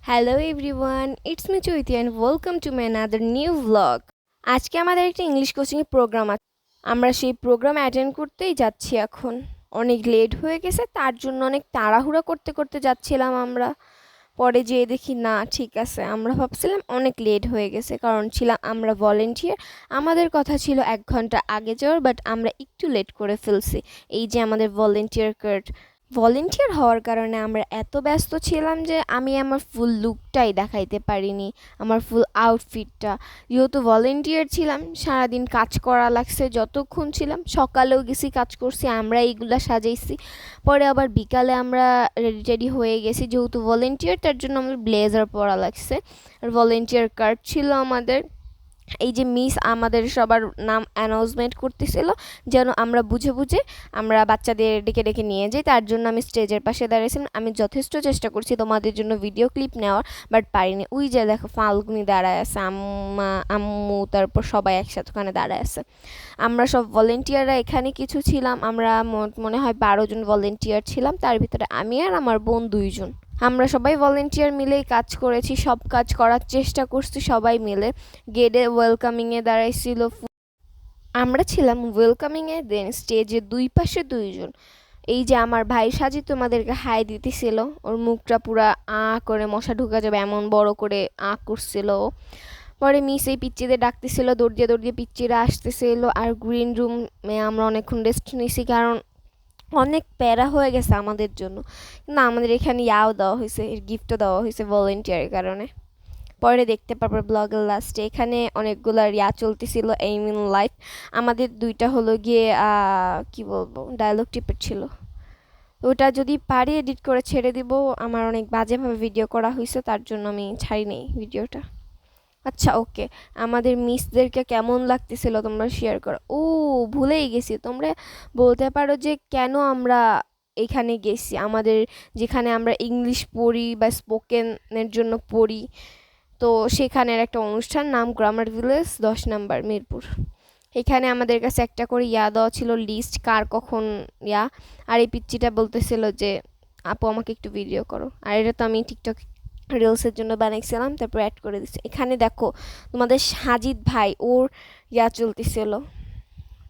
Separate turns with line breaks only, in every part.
Hello everyone, it's me Chaiti and welcome to my another new vlog. আজকে আমাদের একটা English কোচিংয়ের programme আছে। আমরা সেই প্রোগ্রাম অ্যাটেন্ড করতেই যাচ্ছি এখন। অনেক লেট হয়ে গেছে, তার জন্য অনেক তাড়াহুড়া করতে করতে যাচ্ছিলাম আমরা। পরে যেয়ে দেখি না, ঠিক আছে, আমরা ভাবছিলাম অনেক লেট হয়ে গেছে, কারণ ছিলাম আমরা ভলেন্টিয়ার। আমাদের কথা ছিল 1 ঘন্টা আগে যাওয়ার, বাট আমরা একটু লেট করে ফেলছি। এই যে আমাদের ভলেন্টিয়ার কার্ড, ভলেন্টিয়ার হওয়ার কারণে আমরা এত ব্যস্ত ছিলাম যে আমি আমার ফুল লুকটাই দেখাইতে পারিনি, আমার ফুল আউটফিটটা। যেহেতু ভলেন্টিয়ার ছিলাম, সারাদিন কাজ করা লাগছে, যতক্ষণ ছিলাম সকালেও গেছি কাজ করছি, আমরা এইগুলা সাজাইছি। পরে আবার বিকালে আমরা রেডি টেডি হয়ে গেছি, যেহেতু ভলেন্টিয়ার তার জন্য আমাদের ব্লেজার পরা লাগছে। আর ভলেন্টিয়ার কার্ড ছিল আমাদের। এই যে মিস আমাদের সবার নাম অ্যানাউন্সমেন্ট করতেছিল, যেন আমরা বুঝে বুঝে আমরা বাচ্চাদের ডেকে ডেকে নিয়ে যাই। তার জন্য আমি স্টেজের পাশে দাঁড়িয়েছিলাম। আমি যথেষ্ট চেষ্টা করছি তোমাদের জন্য ভিডিও ক্লিপ নেওয়ার, বাট পারিনি। ওই যে দেখো ফাল্গুনি দাঁড়ায় আছে, আম্মা আম্মু তারপর সবাই একসাথে ওখানে দাঁড়ায় আছে। আমরা সব ভলেন্টিয়াররা এখানে কিছু ছিলাম, আমরা মনে হয় 12 জন ভলেন্টিয়ার ছিলাম, তার ভিতরে আমি আর আমার বোন 2 জন। আমরা সবাই ভলেন্টিয়ার মিলেই কাজ করেছি, সব কাজ করার চেষ্টা করছি সবাই মিলে। গেটে ওয়েলকামিংয়ে দাঁড়াইছিল, আমরা ছিলাম ওয়েলকামিংয়ে, দেন স্টেজে 2 পাশে 2 জন। এই যে আমার ভাই সাজি তোমাদেরকে হাই দিতেছিল, ওর মুখটা পুরা করে মশা ঢুকা যাবে এমন বড় করে করছিল ও। পরে মিস এই পিচ্চিদের ডাকতেছিল, দৌড়িয়ে দৌড়িয়ে পিচ্চিরা আসতেছিল। আর গ্রিন রুমে আমরা অনেকক্ষণ রেস্ট নিয়েছি, কারণ অনেক প্যারা হয়ে গেছে আমাদের জন্য। না, আমাদের এখানে দেওয়া হয়েছে, গিফটও দেওয়া হয়েছে ভলেন্টিয়ারের কারণে। পরে দেখতে পারবে ব্লগের লাস্টে। এখানে অনেকগুলো চলতেছিল, এইম ইন লাইফ। আমাদের 2টা হলো গিয়ে কি বলবো, ডায়লগ টিপের ছিল। ওটা যদি পারি এডিট করে ছেড়ে দিব। আমার অনেক বাজেভাবে ভিডিও করা হয়েছে, তার জন্য আমি ছাড়ি নেই ভিডিওটা। আচ্ছা, ওকে, আমাদের মিসদেরকে কেমন লাগতেছিল তোমরা শেয়ার করো। ভুলেই গেছি, তোমরা বলতে পারো যে কেন আমরা এখানে গেছি। আমাদের যেখানে আমরা ইংলিশ পড়ি বা স্পোকেনের জন্য পড়ি, তো সেখানের একটা অনুষ্ঠান, নাম গ্রামার ভিলেজ, 10 নম্বর মিরপুর। এখানে আমাদের কাছে একটা করে দেওয়া ছিল, লিস্ট কার কখন আর এই পিচ্চিটা বলতেছিল যে আপু আমাকে একটু ভিডিও করো। আর এটা তো আমি টিকটক রিলসের জন্য বানাইছিলাম, তারপর অ্যাড করে দিচ্ছি। এখানে দেখো তোমাদের সাজিদ ভাই, ওর চলতেছিল,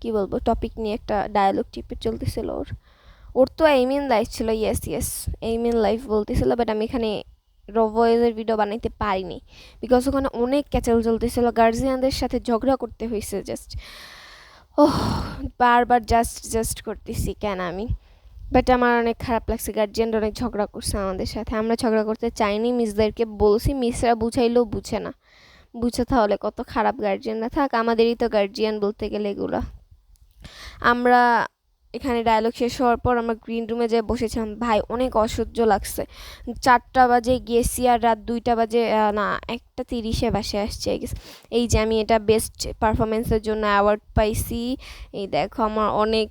কি বলবো, টপিক নিয়ে একটা ডায়ালগ টিপে চলতেছিল ওর। ওর তো এইম ইন লাইফ ছিল, yes yes, aim in life বলতেছিল, বাট আমি এখানে র ভয়েসের ভিডিও বানাইতে পারিনি, বিকজ ওখানে অনেক ক্যাচাল চলতেছিল, গার্জিয়ানদের সাথে ঝগড়া করতে হয়েছে। জাস্ট বারবার জাস্ট করতেছি কেন আমি, বাট আমার অনেক খারাপ লাগছে। গার্জিয়ানরা অনেক ঝগড়া করছে আমাদের সাথে, আমরা ঝগড়া করতে চাইনি। মিসদেরকে বলছি, মিসরা বুঝাইলেও বুঝে না। বুঝে তাহলে কত খারাপ গার্জিয়ানরা, থাক, আমাদেরই তো গার্জিয়ান বলতে গেলে এগুলো। আমরা এখানে ডায়লগ শেষ হওয়ার পর আমরা গ্রিন রুমে যেয়ে বসেছিলাম। ভাই অনেক অসহ্য লাগছে। 4টা বাজে গেছি আর রাত 2টা বাজে, না, 1টা 30-এ বাসে আসছে। এই যে আমি এটা বেস্ট পারফরমেন্সের জন্য অ্যাওয়ার্ড পাইছি। এই দেখো, আমার অনেক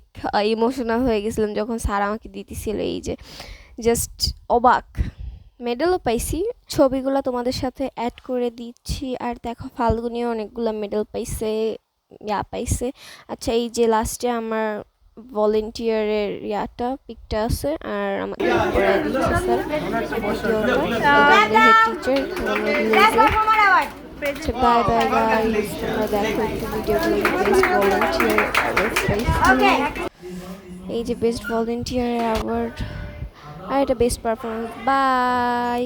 ইমোশনাল হয়ে গেছিলাম যখন স্যার আমাকে দিতেছিল। এই যে জাস্ট অবাক। মেডেলও পাইছি, ছবিগুলো তোমাদের সাথে অ্যাড করে দিচ্ছি। আর দেখো ফাল্গুনিও অনেকগুলো মেডেল পাইছে, পাইছে। আচ্ছা, এই যে লাস্টে আমার ভলেন্টিয়ারের পিকটা আছে, আর আমাকে করে দিচ্ছে স্যার ভিডিওটা, আমাদের হেড টিচার। আচ্ছা, বাই বাই গাইস, তোমরা দেখো একটু ভিডিওগুলো। বেস্ট ভলেন্টিয়ার অ্যাওয়ার্ড পাইছি, এই যে বেস্ট ভলেন্টিয়ার অ্যাওয়ার্ড, আর এটা বেস্ট পারফরমেন্স। বাই।